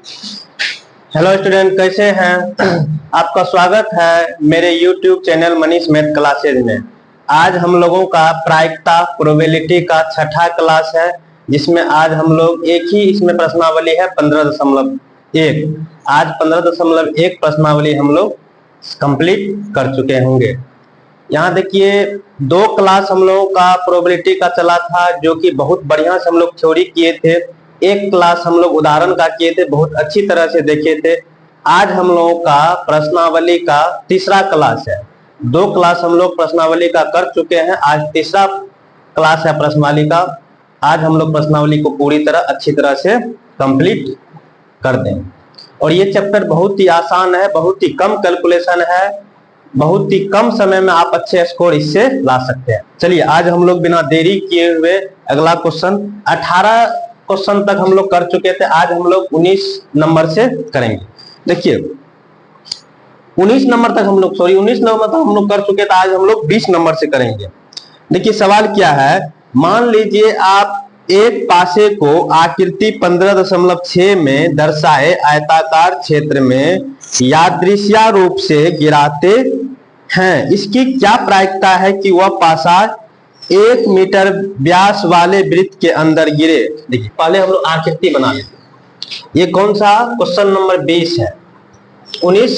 Hello student, कैसे हैं? आपका स्वागत है मेरे YouTube channel Manish math classes में। आज हम लोगों का प्रायिकता प्रोबेबिलिटी का छठा क्लास है, जिसमें आज हम लोग एक ही इसमें प्रश्नावली है 15.1। आज 15.1 प्रश्नावली हम लोग कंप्लीट कर चुके होंगे। यहाँ देखिए, दो क्लास हम लोगों का प्रोबेबिलिटी का चला था, जो कि बहुत बढ़िया से हम लोग थ्योरी किए थे। एक क्लास हम लोग उदाहरण का किए थे, बहुत अच्छी तरह से देखे थे। आज हम लोगों का प्रश्नावली का तीसरा क्लास है। दो क्लास हम लोग प्रश्नावली का कर चुके हैं, आज तीसरा क्लास है प्रश्नावली का। आज हम लोग प्रश्नावली को पूरी तरह अच्छी तरह से कंप्लीट कर दें। और ये चैप्टर बहुत ही आसान है, बहुत ही कम कैलकुलेशन है, बहुत ही कम समय में आप अच्छे स्कोर इससे ला सकते हैं। चलिए, आज हम लोग बिना देरी किए हुए अगला क्वेश्चन 18 क्वेश्चन तक हम लोग कर चुके थे। आज हम लोग 19 नंबर से करेंगे। देखिए, 19 नंबर तक हम लोग 19 नंबर तक हम लोग कर चुके थे। आज हम लोग 20 नंबर से करेंगे। देखिए, सवाल क्या है। मान लीजिए आप एक पासे को आकृति 15.6 में दर्शाए आयताकार क्षेत्र में यादृच्छिक रूप से गिराते हैं। इसकी क्या प्रायिकता है कि वह पासा 1 मीटर व्यास वाले वृत्त के अंदर गिरे। देखिए, पहले हम लोग आकृति बना लेते। ये कौन सा क्वेश्चन नंबर 20 है। 19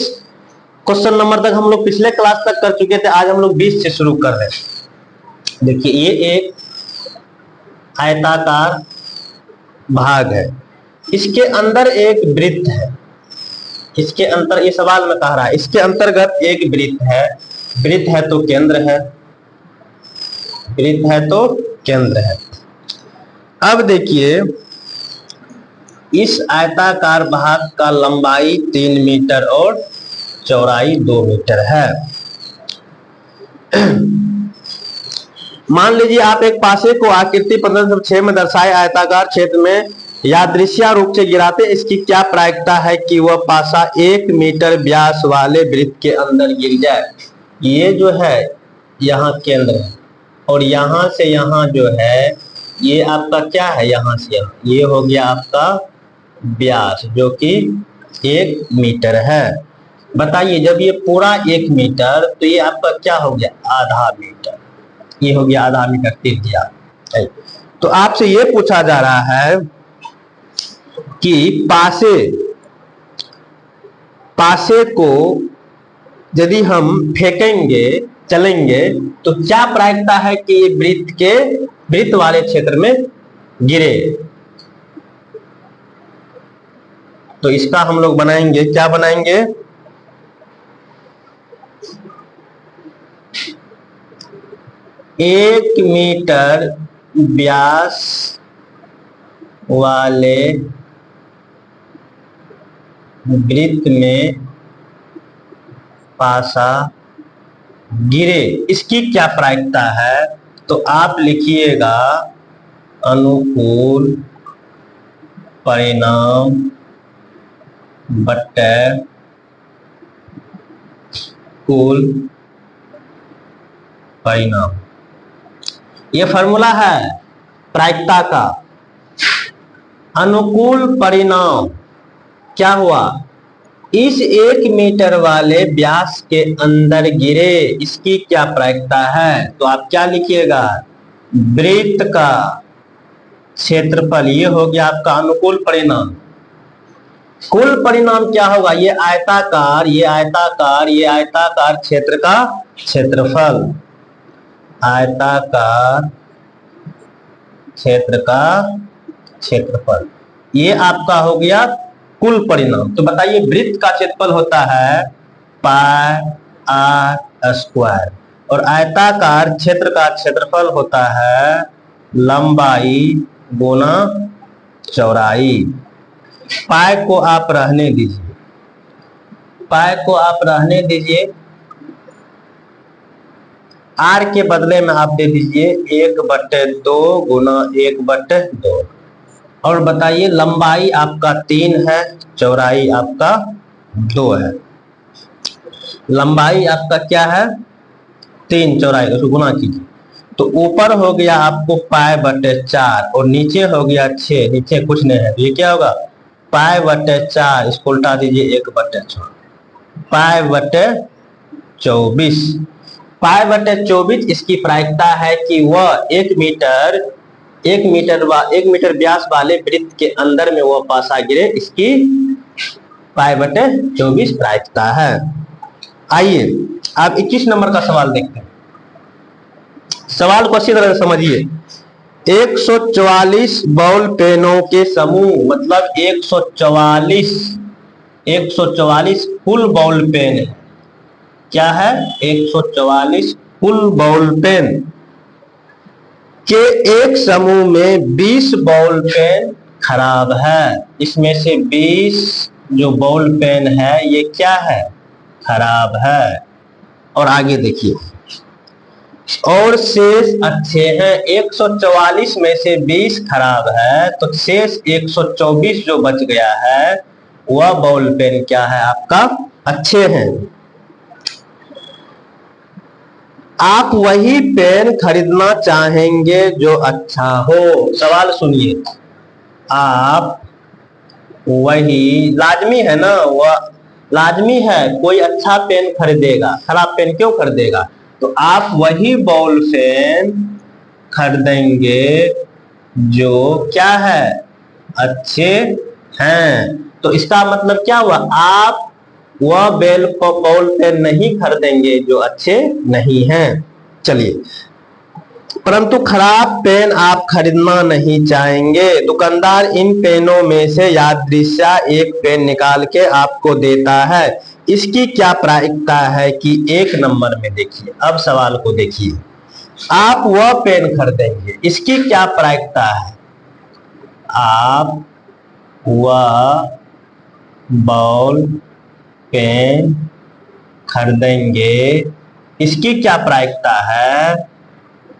क्वेश्चन नंबर तक हम लोग पिछले क्लास तक कर चुके थे। आज हम लोग 20 से शुरू कर रहे हैं। देखिए, ये एक आयताकार भाग है, इसके अंदर एक वृत्त है। इसके अंतर, ये सवाल में कह रहा है, इसके अंतर्गत एक वृत्त है। वृत्त है तो केंद्र है, वृत्त है तो केंद्र है। अब देखिए, इस आयताकार भाग का लंबाई 3 मीटर और चौड़ाई 2 मीटर है। मान लीजिए आप एक पासे को आकृति 15.6 में दर्शाए आयताकार क्षेत्र में यादृच्छिक रूप से गिराते। इसकी क्या प्रायिकता है कि वह पासा 1 मीटर व्यास वाले वृत्त के अंदर गिर जाए। ये जो है यहाँ केंद्र है, और यहाँ से यहाँ जो है ये आपका क्या है, यहाँ से यहाँ ये हो गया आपका व्यास, जो कि 1 मीटर है। बताइए, जब ये पूरा 1 मीटर, तो ये आपका क्या हो गया, आधा मीटर। ये हो गया आधा मीटर त्रिज्या। तो आपसे ये पूछा जा रहा है कि पासे को यदि हम फेंकेंगे, चलेंगे, तो क्या प्रायिकता है कि ये वृत्त वाले क्षेत्र में गिरे। तो इसका हम लोग बनाएंगे, क्या बनाएंगे, एक मीटर व्यास वाले वृत्त में पासा गिरे, इसकी क्या प्रायिकता है। तो आप लिखिएगा अनुकूल परिणाम बट्टे कुल परिणाम। ये फॉर्मूला है प्रायिकता का। अनुकूल परिणाम क्या हुआ, इस 1 मीटर वाले व्यास के अंदर गिरे, इसकी क्या प्रायिकता है। तो आप क्या लिखिएगा, वृत्त का क्षेत्रफल। ये हो गया आपका अनुकूल परिणाम। कुल परिणाम क्या होगा, ये आयताकार क्षेत्र का क्षेत्रफल। आयताकार क्षेत्र का क्षेत्रफल, ये आपका हो गया कुल परिणाम। तो बताइए, वृत्त का क्षेत्रफल होता है पाई आर स्क्वायर, और आयताकार क्षेत्र का क्षेत्रफल होता है लंबाई गुना चौड़ाई। पाई को आप रहने दीजिए, पाई को आप रहने दीजिए, आर के बदले में आप दे दीजिए 1/2 गुना 1/2। और बताइए, लंबाई आपका 3 है, चौड़ाई आपका 2 है। लंबाई आपका क्या है, 3, चौड़ाई, उसको गुना कीजिए। तो ऊपर हो गया आपको पाई/4 और नीचे हो गया 6, नीचे कुछ नहीं है, तो ये क्या होगा पाई बटे 4, इसको उल्टा दीजिए 1 बटे 6, पाई बटे 24। पाई बटे 24 इसकी प्रायिकता है कि वह 1 मीटर व्यास वाले वृत्त के अंदर में वह पासा गिरे, इसकी पाई बटे 24 प्रायिकता है। आइए आप 21 नंबर का सवाल देखते हैं। सवाल को अच्छी तरह से समझिए। 144 बॉल पेनों के समूह, मतलब 144 फुल बॉल पेन है। क्या है? 144 फुल बॉल पेन के एक समूह में 20 बॉल पेन खराब है। इसमें से 20 जो बॉल पेन है ये क्या है? खराब है। और आगे देखिए, और शेष अच्छे हैं। 144 में से 20 खराब है, तो शेष 124 जो बच गया है वह बॉल पेन क्या है? आपका अच्छे हैं। आप वही पेन खरीदना चाहेंगे जो अच्छा हो। सवाल सुनिए, आप वही, लाजमी है ना, वह लाजमी है कोई अच्छा पेन खरीदेगा, खराब पेन क्यों खरीदेगा? तो आप वही बॉल पेन खरीदेंगे जो क्या है? अच्छे हैं। तो इसका मतलब क्या हुआ? आप वह बॉल पेन नहीं खरीदेंगे जो अच्छे नहीं हैं। चलिए, परंतु खराब पेन आप खरीदना नहीं चाहेंगे। दुकानदार इन पेनों में से यादृच्छा एक पेन निकाल के आपको देता है। इसकी क्या प्रायिकता है कि 1 नंबर में देखिए। अब सवाल को देखिए, आप वह पेन खरीदेंगे, इसकी क्या प्रायिकता है? आप वह बॉल पेन खरीदेंगे, इसकी क्या प्रायिकता है?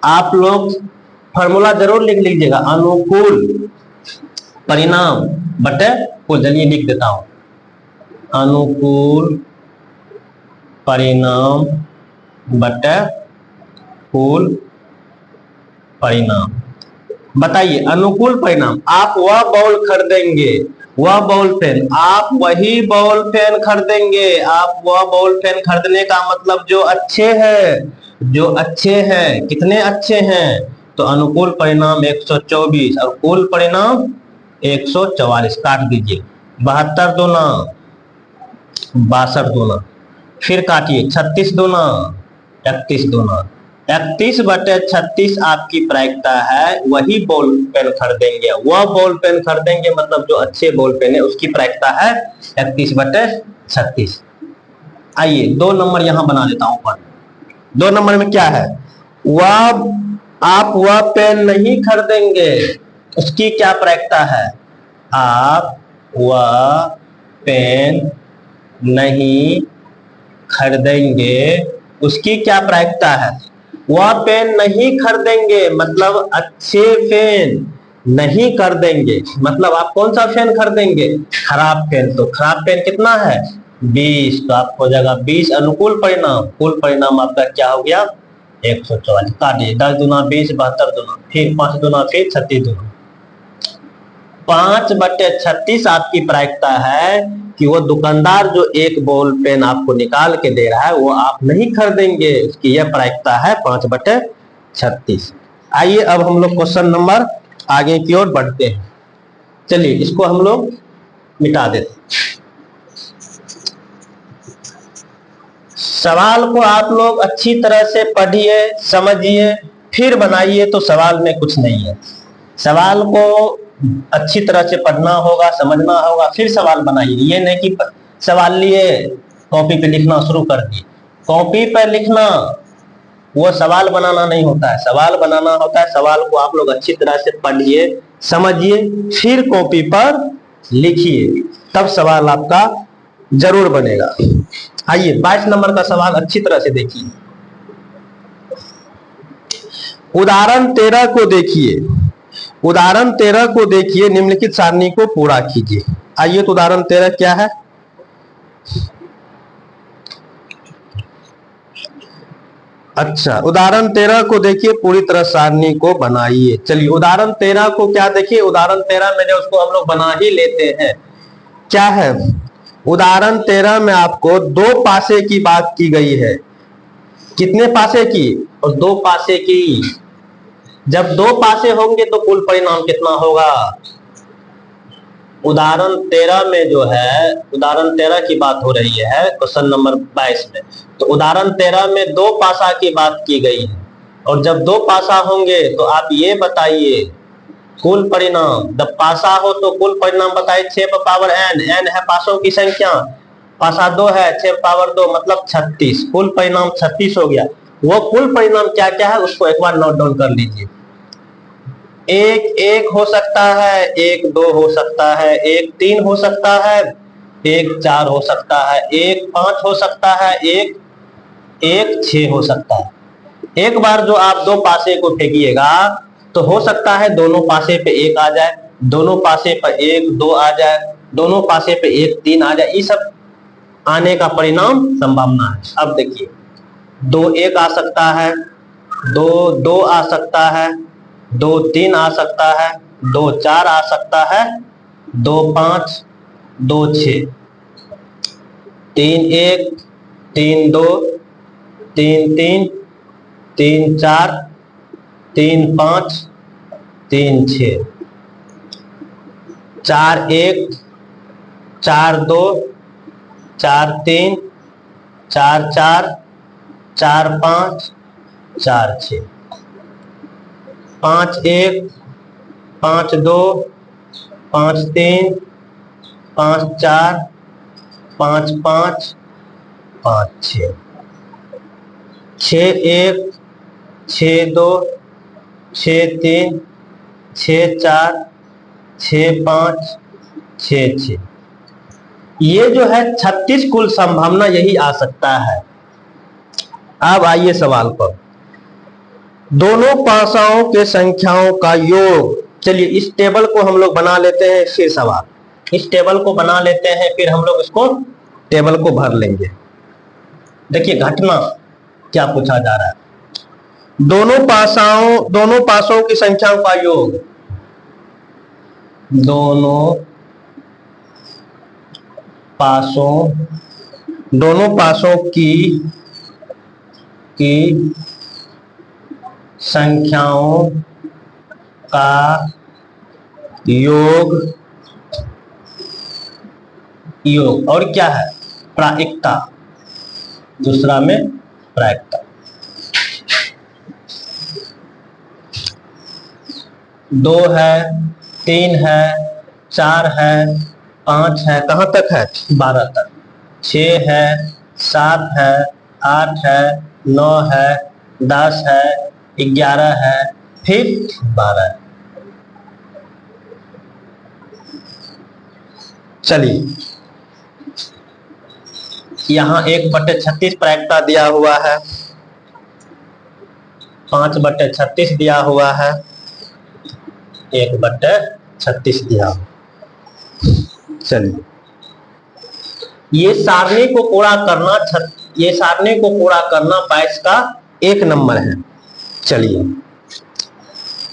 आप लोग फॉर्मूला जरूर लिख लीजिएगा, अनुकूल परिणाम बटे कुल। चलिए लिख देता हूं, अनुकूल परिणाम बटे कुल परिणाम। बताइए, अनुकूल परिणाम, आप वह बॉल खरीदेंगे, वह बॉल पेन, आप वही बॉल पेन खरीदेंगे। आप वह बॉल पेन खरीदने का मतलब जो अच्छे हैं, जो अच्छे हैं। कितने अच्छे हैं? तो अनुकूल परिणाम 124 और कुल परिणाम 144। काट दीजिए, 72 दूना 62 दूना, फिर काटिए 36 दूना 31 दूना, 31 बटे 36 आपकी प्रायिकता है। वही बॉल पेन खरीदेंगे, वह बॉल पेन खरीदेंगे मतलब जो अच्छे बॉल पेन है, उसकी प्रायिकता है 31 बटे 36। आइए 2 नंबर यहां बना देता हूं पर। 2 नंबर में क्या है? आप वह पेन नहीं खरीदेंगे, उसकी क्या प्रायिकता है? आप वह पेन नहीं खरीदेंगे, उसकी क्या प्रायिकता है? वह पेन नहीं खरीदेंगे मतलब अच्छे पेन नहीं खरीदेंगे, मतलब आप कौन सा पेन खरीदेंगे? खराब पेन। तो खराब पेन कितना है? 20। तो आप हो जाएगा 20 अनुकूल परिणाम, कुल परिणाम आपका क्या हो गया? 144। काटिए, 10 दूना 20, 72 दूना, फिर 5 दूना, फिर 36 दूना, 5 बटे 36 आपकी प्रायिकता है कि वो दुकानदार जो एक बॉल पेन आपको निकाल के दे रहा है वो आप नहीं खरीदेंगे, उसकी यह प्रायिकता है 5 बटे 36। आइए अब हम लोग क्वेश्चन नंबर आगे की ओर बढ़ते हैं। चलिए इसको हम लोग मिटा देते हैं। सवाल को आप लोग अच्छी तरह से पढ़िए, समझिए, फिर बनाइए, तो सवाल में कुछ नहीं है। सवाल को अच्छी तरह से पढ़ना होगा, समझना होगा, फिर सवाल बनाइए। ये नहीं कि सवाल लिए कॉपी पे लिखना शुरू कर दिए। कॉपी पर लिखना वो सवाल बनाना नहीं होता है, सवाल बनाना होता है। सवाल को आप लोग अच्छी तरह से पढ़िए, समझिए, फिर कॉपी पर लिखिए, तब सवाल आपका जरूर बनेगा। आइए 22 नंबर का सवाल अच्छी तरह से देखिए। उदाहरण 13 को देखिए। उदाहरण 13 को देखिए, निम्नलिखित सारणी को पूरा कीजिए। आइए तो उदाहरण 13 क्या है? अच्छा, उदाहरण 13 को देखिए, पूरी तरह सारणी को बनाइए। चलिए उदाहरण 13 को क्या देखिए, उदाहरण 13 में जो उसको हम लोग बना ही लेते हैं। क्या है? उदाहरण 13 में आपको दो पासे की बात की गई है। कितने पासे की? और दो पासे की। जब दो पासे होंगे तो कुल परिणाम कितना होगा? उदाहरण 13 में जो है, उदाहरण 13 की बात हो रही है क्वेश्चन नंबर 22 में। तो उदाहरण 13 में दो पासा की बात की गई है, और जब दो पासा होंगे तो आप ये बताइए कुल परिणाम। जब पासा हो तो कुल परिणाम बताइए। 6 पर पावर n, n है पासों की संख्या, पासा 2 है, 6 पावर 2 मतलब 36। कुल परिणाम 36 हो गया। वो कुल परिणाम क्या क्या है उसको एक बार नोट डाउन कर लीजिए। एक एक हो सकता है, एक दो हो सकता है, एक तीन हो सकता है, एक चार हो सकता है, एक पांच हो सकता है, एक एक 6 हो सकता है। एक बार जो आप दो पासे को फेंकिएगा तो हो सकता है दोनों पासे पे एक आ जाए, दोनों पासे पर एक दो आ जाए, दोनों पासे पे एक तीन आ जाए। ये सब आने का परिणाम संभावना है। अब देखिए, दो एक आ सकता है, दो दो आ सकता है, दो तीन आ सकता है, दो चार आ सकता है, दो पांच, दो छह, तीन एक, तीन दो, तीन तीन, तीन चार, तीन पांच, तीन छह, चार एक, चार दो, चार तीन, चार चार, चार पांच, चार छह, पांच एक, पांच दो, पांच तीन, पांच चार, पांच पांच, पांच छह, छह एक, छह दो, छह तीन, छह चार, छह पांच, छह छह। ये जो है 36 कुल संभावना यही आ सकता है। अब आइए सवाल पर। दोनों पासाओं के संख्याओं का योग। चलिए इस टेबल को हम लोग बना लेते हैं, फिर सवाल। इस टेबल को बना लेते हैं, फिर हम लोग इसको टेबल को भर लेंगे। देखिए घटना क्या पूछा जा रहा है। दोनों पासों की संख्याओं का योग। दोनों पासों की संख्याओं का योग और क्या है? प्रायिकता। दूसरा में प्रायिकता। दो है, तीन है, चार है, पांच है, कहां तक है? 12 तक। 6 है, 7 है, 8 है, 9 है, 10 है, 11 है, फिर 12 है। चलिए यहां 1/36 प्रायिकता दिया हुआ है, 5/36 दिया हुआ है, 1/36 दिया हुआ। चलिए ये सारणी को पूरा करना 22 का 1 नंबर है। चलिए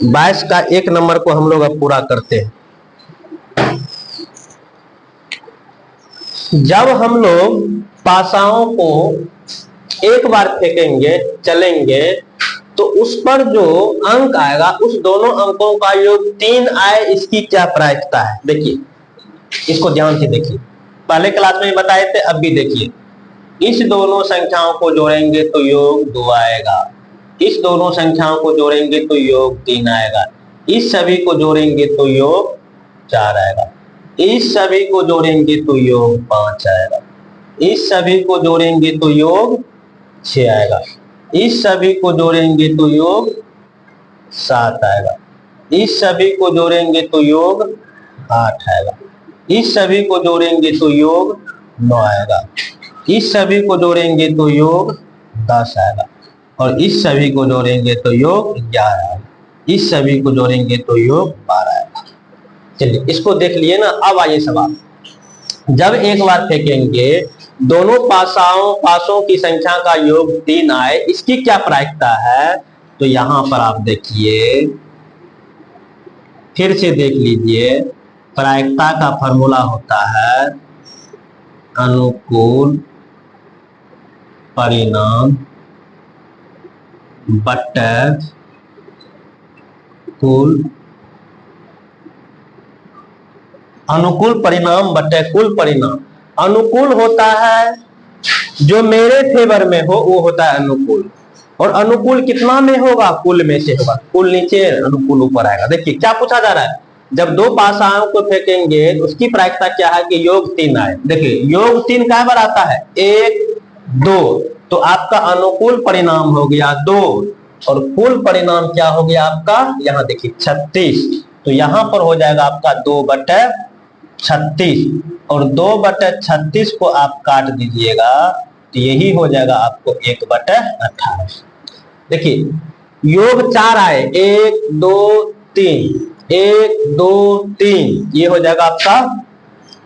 22 का 1 नंबर को हम लोग अब पूरा करते हैं। जब हम लोग पासाओं को एक बार फेंकेंगे, चलेंगे, तो उस पर जो अंक आएगा उस दोनों अंकों का योग 3 आए, इसकी क्या प्रायिकता है? देखिए इसको ध्यान से देखिए। पहले क्लास में बताए थे, अब भी देखिए। इस दोनों संख्याओं को जोड़ेंगे तो योग 2 आएगा, इस दोनों संख्याओं को जोड़ेंगे तो योग 3 आएगा, इस सभी को जोड़ेंगे तो योग 4 आएगा, इस सभी को जोड़ेंगे तो योग 5 आएगा, इस सभी को जोड़ेंगे तो योग 6 आएगा, इस सभी को जोड़ेंगे तो योग 7 आएगा, इस सभी को जोड़ेंगे तो योग 8 आएगा, इस सभी को जोड़ेंगे तो योग 9 आएगा, इस सभी को जोड़ेंगे तो योग 10 आएगा, और इस सभी को जोड़ेंगे तो योग 11 आएगा, इस सभी को जोड़ेंगे तो योग 12 आएगा। चलिए इसको देख लिए ना। अब आइए सवाल। जब एक बार फेंकेंगे दोनों पासों की संख्या का योग 3 आए, इसकी क्या प्रायिकता है? तो यहां पर आप देखिए, फिर से देख लीजिए। प्रायिकता का फॉर्मूला होता है अनुकूल परिणाम बट्टे कुल अनुकूल परिणाम बट्टे कुल परिणाम। अनुकूल होता है जो मेरे फेवर में हो, वो होता है अनुकूल। और अनुकूल कितना में होगा? कुल में से होगा। कुल नीचे, अनुकूल ऊपर आएगा। देखिए क्या पूछा जा रहा है, जब दो पासाओं को फेंकेंगे तो उसकी प्रायिकता क्या है कि योग 3 आए। देखिए योग 3 क्या बार आता है? 1 2। तो आपका अनुकूल परिणाम हो गया 2 और कुल परिणाम क्या हो गया आपका? यहाँ देखिए 36। तो यहाँ पर हो जाएगा आपका 2/36 और 2/36 को आप काट दीजिएगा तो यही हो जाएगा आपको 1/18। देखिए योग 4 आए, 1 2 3, 1 2 3, ये हो जाएगा आपका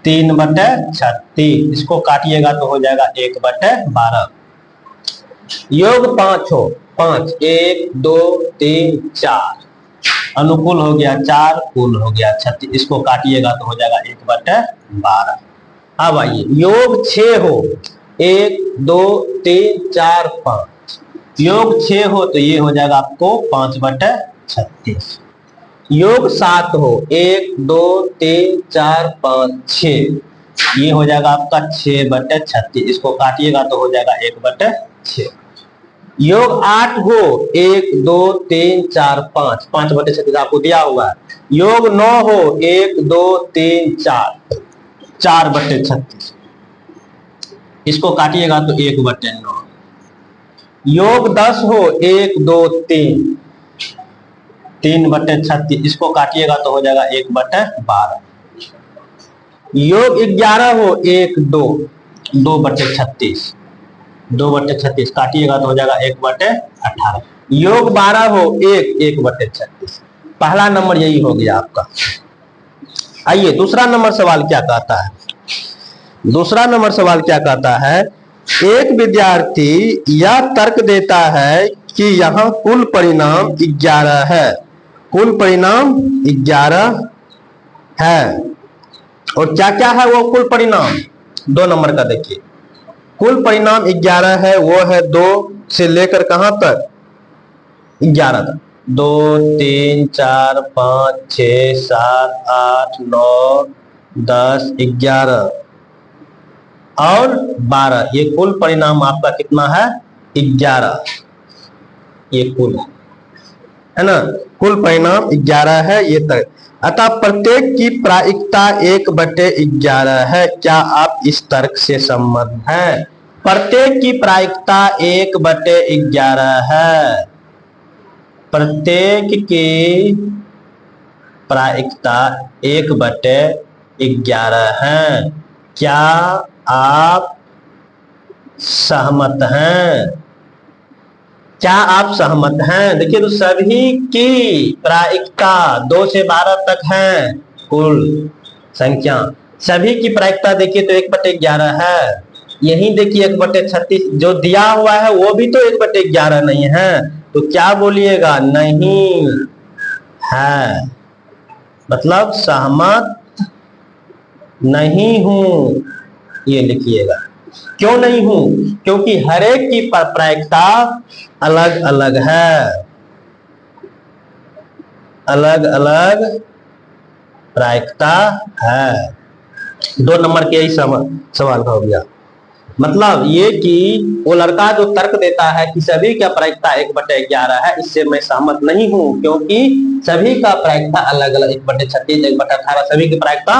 3/36। इसको काटिएगा तो हो जाएगा 1/12। योग 5 हो, 5 1 2 3 4, अनुकूल हो गया 4, कुल हो गया 36। इसको काटिएगा तो हो जाएगा 1/12। अब आइए योग 6 हो, 1 2 3 4 5, योग 6 हो तो ये हो जाएगा आपको 5/36। योग 7 हो, 1 2 3 4 5 6, ये हो जाएगा आपका 6/36। इसको काटिएगा तो हो जाएगा 1/6। योग 8 हो, 1 2 3 4 5, 5/36 आपको दिया हुआ है। योग 9 हो, 1 2 3 4, 4/36। इसको काटिएगा तो 1/9। योग 10 हो, 1 2 3, 3/36। इसको काटिएगा तो हो जाएगा 1/12। योग 11 हो, 1 2, 2/36, 2/36 काटिएगा तो हो जाएगा 1/18। योग 12 हो, 1 1/36। पहला नंबर यही हो गया आपका। आइए दूसरा नंबर सवाल क्या कहता है? दूसरा नंबर सवाल क्या कहता है, एक विद्यार्थी यह तर्क देता है कि यहाँ कुल परिणाम 11 है, कुल परिणाम 11 है। और क्या क्या है वो कुल परिणाम? 2 नंबर का देखिए, कुल परिणाम 11 है, वो है 2 से लेकर कहां तक? 11 तक। 2 3 4 5 6 7 8 9 10 11 और 12, ये कुल परिणाम आपका कितना है? 11। ये कुल है ना, कुल परिणाम 11 है ये तक। अतः प्रत्येक की प्रायिकता 1/11 है। क्या आप इस तर्क से सम्मत हैं? प्रत्येक की प्रायिकता 1/11 है। प्रत्येक की प्रायिकता 1/11 है। क्या आप सहमत हैं? क्या आप सहमत हैं? देखिए तो सभी की प्रायिकता 2 से 12 तक है, कुल संख्या सभी की प्रायिकता देखिए तो 1/11 है। यही देखिए 1/36 जो दिया हुआ है वो भी तो 1/11 नहीं है। तो क्या बोलिएगा? नहीं है, मतलब सहमत नहीं हूं, ये लिखिएगा। क्यों नहीं हूं? क्योंकि हर एक की प्रायिकता अलग अलग है, अलग अलग प्रायिकता है। 2 नंबर के यही सवाल हो गया। मतलब ये कि वो लड़का जो तर्क देता है कि सभी का प्रायिकता 1/11 है, इससे मैं सहमत नहीं हूं, क्योंकि सभी का प्रायिकता अलग अलग 1/36 1/18 सभी की प्रायिकता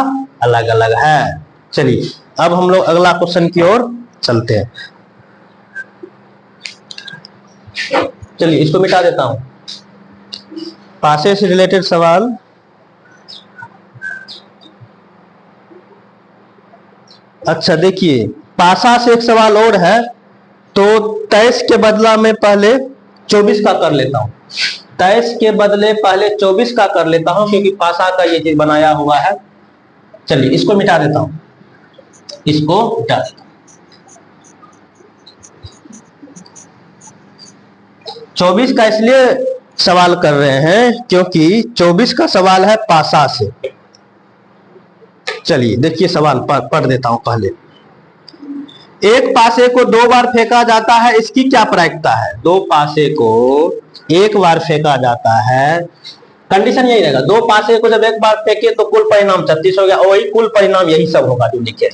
अलग अलग है। चलिए अब हम लोग अगला क्वेश्चन की ओर चलते हैं। चलिए इसको मिटा देता हूं। पासे से रिलेटेड सवाल। अच्छा देखिए पासा से एक सवाल और है, तो 23 के बदला में पहले 24 का कर लेता हूं। 23 के बदले पहले 24 का कर लेता हूं, क्योंकि पासा का ये चीज बनाया हुआ है। चलिए इसको मिटा देता हूं, इसको मिटा देता हूं। 24 का इसलिए सवाल कर रहे हैं क्योंकि 24 का सवाल है पासा से। चलिए देखिए सवाल पढ़ देता हूं पहले। एक पासे को 2 बार फेंका जाता है, इसकी क्या प्रायिकता है? 2 पासे को एक बार फेंका जाता है, कंडीशन यही रहेगा, 2 पासे को जब एक बार फेंके तो कुल परिणाम 36 हो गया, और वही कुल परिणाम यही सब होगा जो लिखे।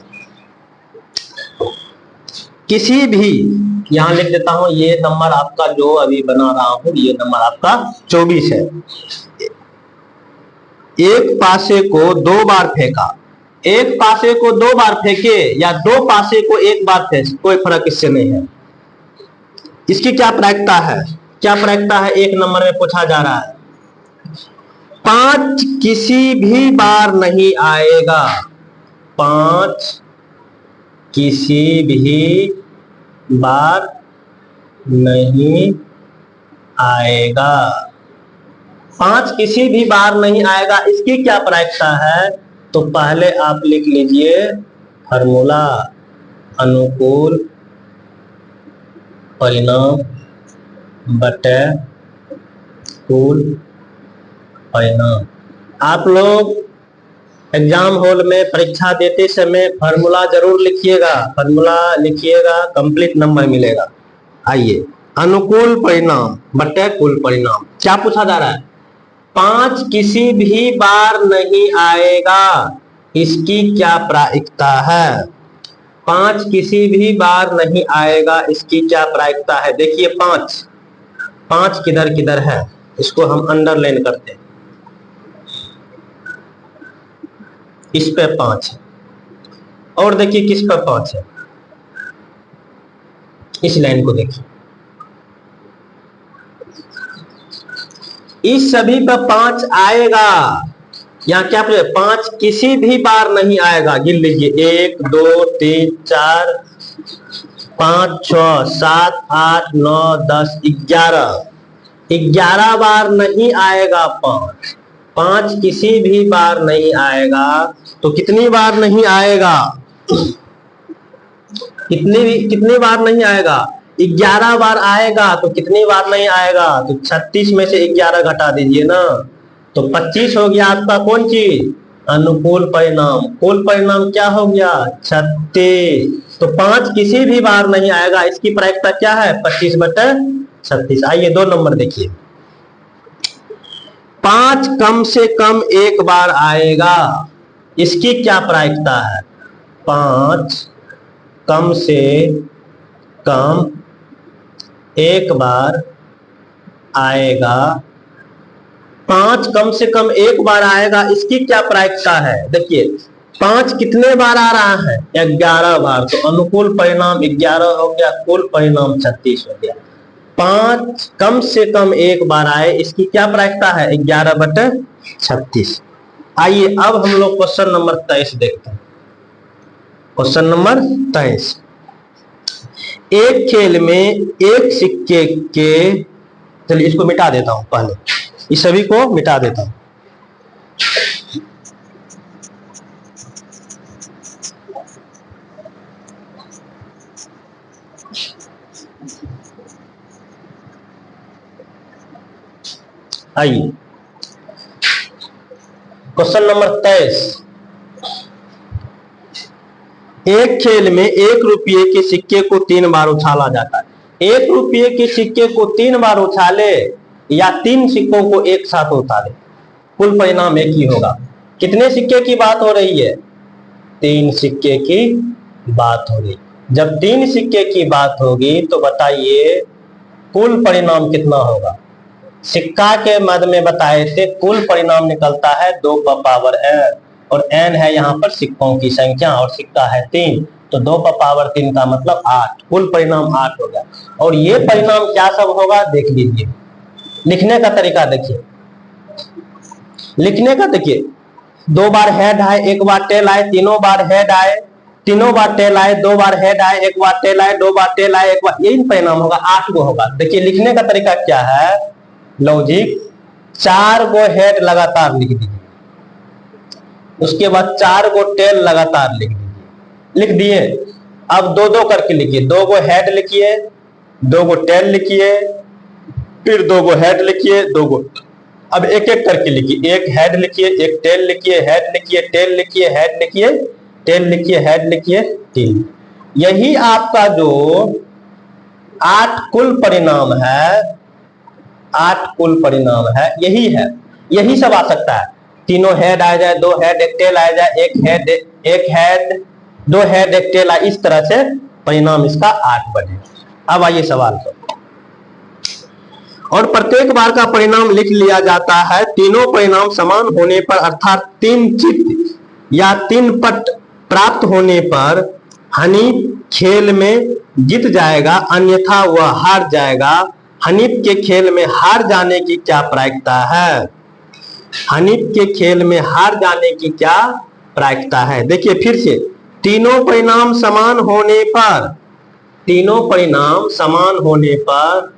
किसी भी, यहां लिख देता हूं, ये नंबर आपका जो अभी बना रहा हूं, ये नंबर आपका 24 है। एक पासे को 2 बार फेंका, एक पासे को 2 बार फेंके या 2 पासे को एक बार फेंके, कोई फर्क इससे नहीं है। इसकी क्या प्रायिकता है? क्या प्रायिकता है? एक नंबर में पूछा जा रहा है। 5 किसी भी बार नहीं आएगा, 5 किसी भी बार नहीं आएगा, 5 किसी भी बार नहीं आएगा। इसकी क्या प्रायिकता है? तो पहले आप लिख लीजिए फॉर्मूला, अनुकूल परिणाम बटे कुल परिणाम। आप लोग एग्जाम हॉल में परीक्षा देते समय फॉर्मूला जरूर लिखिएगा, फॉर्मूला लिखिएगा, कंप्लीट नंबर मिलेगा। आइए, अनुकूल परिणाम बटे कुल परिणाम। क्या पूछा जा रहा है? 5 किसी भी बार नहीं आएगा, इसकी क्या प्रायिकता है? 5 किसी भी बार नहीं आएगा, इसकी क्या प्रायिकता है? देखिए 5 किधर किधर है, इसको हम अंडरलाइन करते हैं। इस पे 5 है, और देखिए किस पर 5 है, इस लाइन को देखिए, इस सभी पर 5 आएगा। यहाँ क्या पूछे? 5 किसी भी बार नहीं आएगा। गिन लीजिए, 1 2 3 4 5 6 7 8 9 10 11 बार नहीं आएगा। 5 किसी भी बार नहीं आएगा, तो कितनी बार नहीं आएगा? कितनी बार नहीं आएगा? 11 बार आएगा। तो कितनी बार नहीं आएगा? तो 36 में से 11 घटा दीजिए ना, तो 25 हो गया आपका कौन चीज? अनुकूल परिणाम। कुल परिणाम क्या हो गया? 36। तो 5 किसी भी बार नहीं आएगा, इसकी प्रायिकता क्या है? 25/36। आइए 2 नंबर देखिए, 5 कम से कम एक बार आएगा, इसकी क्या प्रायिकता है? 5 कम से कम एक बार आएगा, 5 कम से कम एक बार आएगा, इसकी क्या प्रायिकता है? देखिए 5 कितने बार आ रहा है? 11 बार। तो अनुकूल परिणाम 11 हो गया, कुल परिणाम 36 हो गया। 5 कम से कम एक बार आए, इसकी क्या प्रायिकता है? 11/36। आइए अब हम लोग क्वेश्चन नंबर 23 देखते हैं। क्वेश्चन नंबर 23, एक खेल में एक सिक्के के, चलिए इसको मिटा देता हूं, पहले इस सभी को मिटा देता हूं। आइए क्वेश्चन नंबर 23, एक खेल में 1 रुपये के सिक्के को 3 बार उछाला जाता है। 1 रुपये के सिक्के को 3 बार उछाले या 3 सिक्कों को एक साथ उछाले, कुल परिणाम एक ही होगा। कितने सिक्के की बात हो रही है? 3 सिक्के की बात हो रही। जब 3 सिक्के की बात होगी तो बताइए कुल परिणाम कितना होगा? सिक्का के मध्य में बताए थे कुल परिणाम निकलता है 2 का पावर n, और n है यहाँ पर सिक्कों की संख्या, और सिक्का है 3, तो 2 का पावर 3 का मतलब 8। कुल परिणाम 8 हो गया। और ये परिणाम क्या सब होगा देख लीजिए, लिखने का तरीका देखिए, लिखने का देखिए, 2 बार हेड आए, 1 बार टेल आए, 3 बार हेड आए, 3 बार टेल आए, 2 बार हेड आए, 1 बार टेल आए, 2 बार टेल आए, 1 बार, यही परिणाम होगा, 8 गो होगा। देखिए लिखने का तरीका क्या है, लॉजिक, 4 गो हेड लगातार लिख दीजिए, उसके बाद 4 गो टेल लगातार लिख दीजिए। लिख दिए, अब 2-2 करके लिखिए, 2 गो हेड लिखिए, 2 गो टेल लिखिए, फिर 2 गो हेड लिखिए, 2 गो अब एक एक करके लिखिए, एक हेड लिखिए, एक टेल लिखिए, हेड लिखिए, टेल लिखिए, हेड लिखिए, टेल लिखिए, हेड लिखिए, टेल। यही आपका जो 8 कुल परिणाम है, 8 कुल परिणाम है, यही है, यही सब आ सकता है। तीनों हेड आ जाए, 2 हेड एक टेल आ जाए, एक हेड 2 हेड एक टेल आए, इस तरह से परिणाम इसका 8 बने। अब आइए सवाल पर। और प्रत्येक बार का परिणाम लिख लिया जाता है तीनों परिणाम समान होने पर, अर्थात 3 चित्त या 3 पट प्राप्त होने पर हनीफ खेल में जीत जाएगा, अन्यथा वह हार जाएगा। हनीफ के खेल में हार जाने की क्या प्रायिकता है? हनीफ के खेल में हार जाने की क्या प्रायिकता है? देखिए फिर से, तीनों परिणाम समान होने पर, तीनों परिणाम समान होने पर,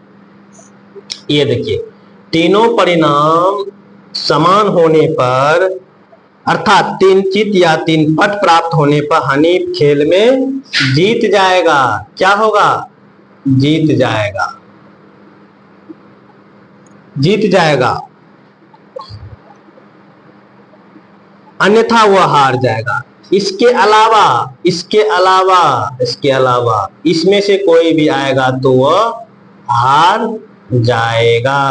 ये देखिए तीनों परिणाम समान होने पर अर्थात 3 चित्त या 3 पट प्राप्त होने पर हनीफ खेल में जीत जाएगा। क्या होगा? जीत जाएगा, जीत जाएगा, अन्यथा वह हार जाएगा। इसके अलावा, इसके अलावा, इसके अलावा इसमें से कोई भी आएगा तो वह हार जाएगा,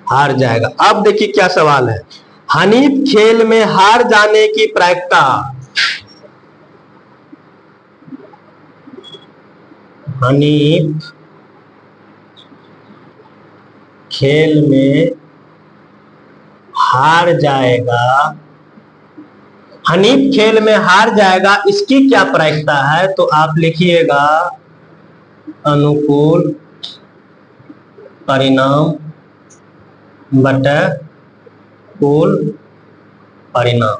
हार जाएगा। अब देखिए क्या सवाल है, हनीफ खेल में हार जाने की प्रायिकता, हनीफ खेल में हार जाएगा, हनीफ खेल में हार जाएगा, इसकी क्या प्रायिकता है? तो आप लिखिएगा अनुकूल परिणाम बटा कुल परिणाम।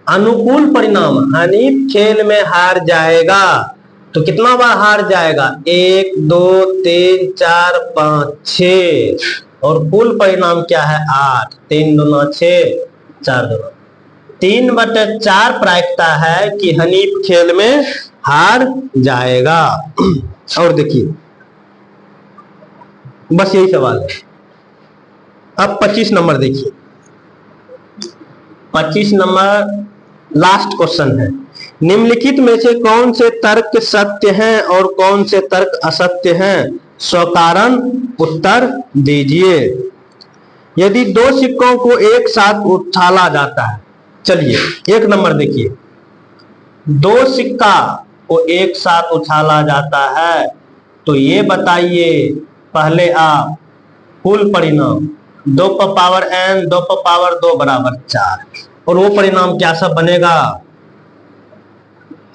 अनुकूल परिणाम, हनीफ खेल में हार जाएगा तो कितना बार हार जाएगा? 1 2 3 4 5 6, और कुल परिणाम क्या है? 8। 3 दूना 6, 4 दूना 3/4 प्रायिकता है कि हनीफ खेल में हार जाएगा। और देखिए बस यही सवाल है। अब 25 नंबर देखिए, 25 नंबर लास्ट क्वेश्चन है। निम्नलिखित में से कौन से तर्क सत्य हैं और कौन से तर्क असत्य हैं? स्वकारण उत्तर दीजिए। यदि 2 सिक्कों को एक साथ उछाला जाता है, चलिए 1 नंबर देखिए, 2 सिक्का को एक साथ उछाला जाता है तो ये बताइए पहले आप कुल परिणाम, 2 पर पावर n, 2 पर पावर 2 बराबर 4, और वो परिणाम क्या सब बनेगा?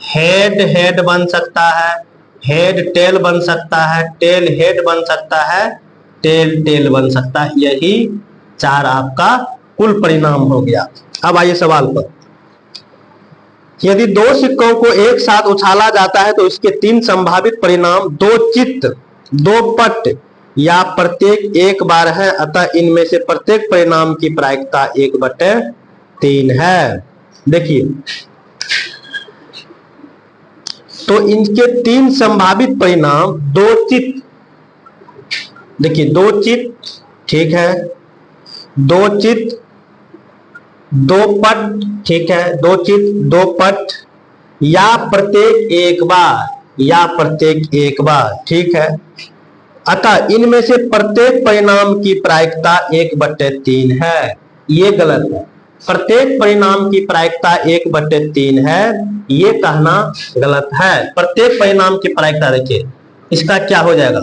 हेड हेड बन सकता है, हेड टेल बन सकता है, टेल हेड बन सकता है, टेल टेल बन सकता है। यही 4 आपका कुल परिणाम हो गया। अब आइए सवाल पर। यदि 2 सिक्कों को एक साथ उछाला जाता है तो इसके 3 संभावित परिणाम 2 चित्त, 2 पट या प्रत्येक एक बार है, अतः इनमें से प्रत्येक परिणाम की प्रायिकता 1/3 है। देखिए तो इनके 3 संभावित परिणाम 2 चित्त, देखिए 2 चित्त, ठीक है, 2 चित्त 2 पट, ठीक है, 2 चित्त 2 पट या प्रत्येक एक बार, या प्रत्येक एक बार, ठीक है, अतः इनमें से प्रत्येक परिणाम की प्रायिकता 1/3 है। ये गलत है, प्रत्येक परिणाम की प्रायिकता 1/3 है, ये कहना गलत है। प्रत्येक परिणाम की प्रायिकता देखिए, इसका क्या हो जाएगा?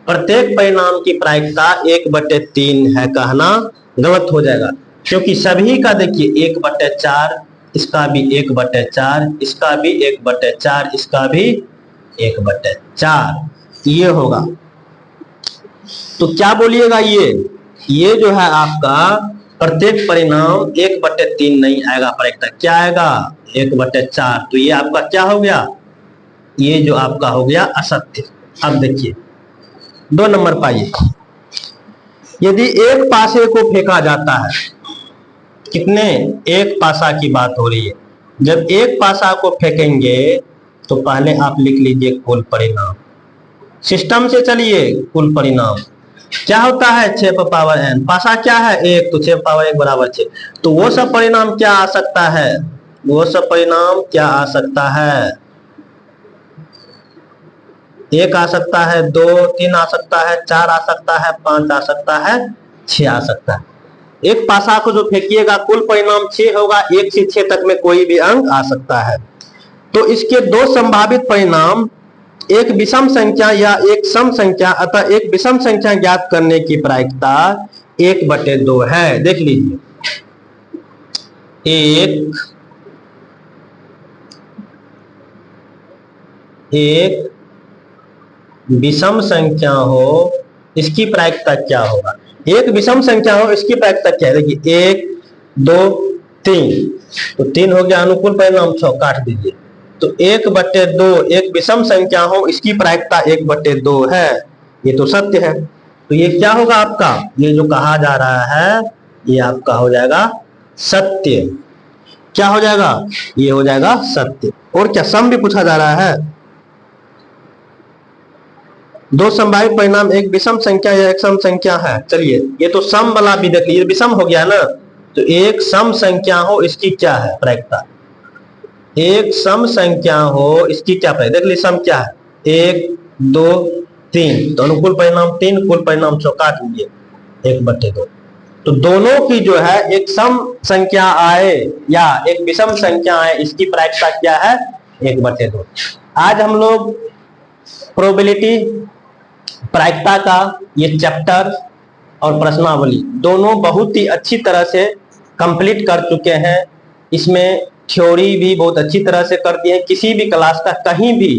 प्रत्येक परिणाम की प्रायिकता 1/3 है, कहना गलत हो जाएगा, क्योंकि सभी का देखिए 1/4, इसका भी 1/4, इसका भी 1/4, इसका भी 1/4, ये होगा। तो क्या बोलिएगा? ये जो है आपका प्रत्येक परिणाम 1/3 नहीं आएगा, प्रायिकता क्या आएगा? 1/4। तो ये आपका क्या हो गया? ये जो आपका हो गया असत्य। अब देखिए 2 नंबर पाइए, यदि एक पासे को फेंका जाता है, कितने? एक पासा की बात हो रही है। जब एक पासा को फेंकेंगे तो पहले आप लिख लीजिए कुल परिणाम, सिस्टम से चलिए कुल परिणाम। क्या होता है 6 पर पावर n, पासा क्या है 1, तो 6 पर पावर 1 बराबर 6। तो वो सब परिणाम क्या आ सकता है, वो सब परिणाम क्या आ सकता है, 1 आ सकता है, 2, 3 आ सकता है, 4 आ सकता है, 5 आ सकता है, 6 आ सकता है। एक पासा को जो फेंकिएगा कुल परिणाम 6 होगा, 1 से 6 तक में कोई भी अंक आ सकता है। तो इसके दो संभावित परिणाम, एक विषम संख्या या एक सम संख्या, अतः एक विषम संख्या ज्ञात करने की प्रायिकता 1/2 है। देख लीजिए, एक विषम संख्या हो इसकी प्रायिकता क्या होगा, एक विषम संख्या हो इसकी प्रायिकता क्या है। देखिए 1, 2, 3, तो 3 हो गया अनुकूल परिणाम, 6 काट दीजिए। तो 1/2 एक विषम संख्या हो इसकी प्रायिकता 1/2 है, ये तो सत्य है। तो ये क्या होगा आपका, ये जो कहा जा रहा है ये आपका हो जाएगा सत्य। क्या हो जाएगा, ये हो जाएगा सत्य। और क्या सम भी पूछा जा रहा है, दो संभावित परिणाम एक विषम संख्या या एक सम संख्या है। चलिए ये तो सम वाला भी देख लीजिए, विषम हो गया ना, तो एक सम संख्या हो इसकी क्या है प्रायिकता, एक सम संख्या हो इसकी क्या प्रायिकता, देख लीजिए सम क्या है 1, 2, 3, तो अनुकूल परिणाम 3, कुल परिणाम 6 काट लीजिए 1/2। तो दोनों की जो है एक सम संख्या आए या एक विषम संख्या आए इसकी प्रायिकता क्या है 1/2। आज हम लोग प्रोबेबिलिटी प्रायिकता का ये चैप्टर और प्रश्नावली दोनों बहुत ही अच्छी तरह से कंप्लीट कर चुके हैं। इसमें थ्योरी भी बहुत अच्छी तरह से कर दी है। किसी भी क्लास का कहीं भी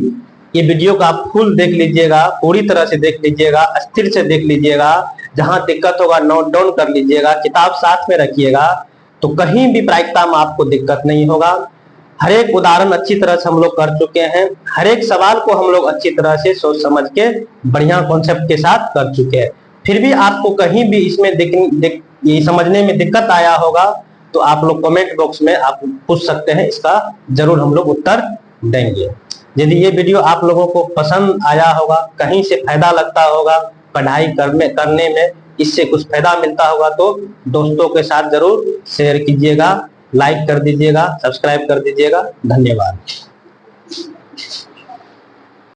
ये वीडियो का आप फुल देख लीजिएगा, पूरी तरह से देख लीजिएगा, स्थिर से देख लीजिएगा, जहां दिक्कत होगा नोट डाउन कर लीजिएगा, किताब साथ में रखिएगा, तो कहीं भी प्रायिकता में आपको दिक्कत नहीं होगा। हर एक उदाहरण अच्छी तरह से हम लोग कर चुके हैं, हर एक सवाल को हम लोग अच्छी तरह से सोच समझ के बढ़िया कॉन्सेप्ट के साथ कर चुके हैं। फिर भी आपको कहीं भी इसमें ये समझने में दिक्कत आया होगा तो आप लोग कमेंट बॉक्स में आप पूछ सकते हैं, इसका जरूर हम लोग उत्तर देंगे। यदि ये वीडियो आप लोगों को पसंद आया होगा, कहीं से फायदा लगता होगा, पढ़ाई करने में इससे कुछ फायदा मिलता होगा, तो दोस्तों के साथ जरूर शेयर कीजिएगा, लाइक कर दीजिएगा, सब्सक्राइब कर दीजिएगा। धन्यवाद।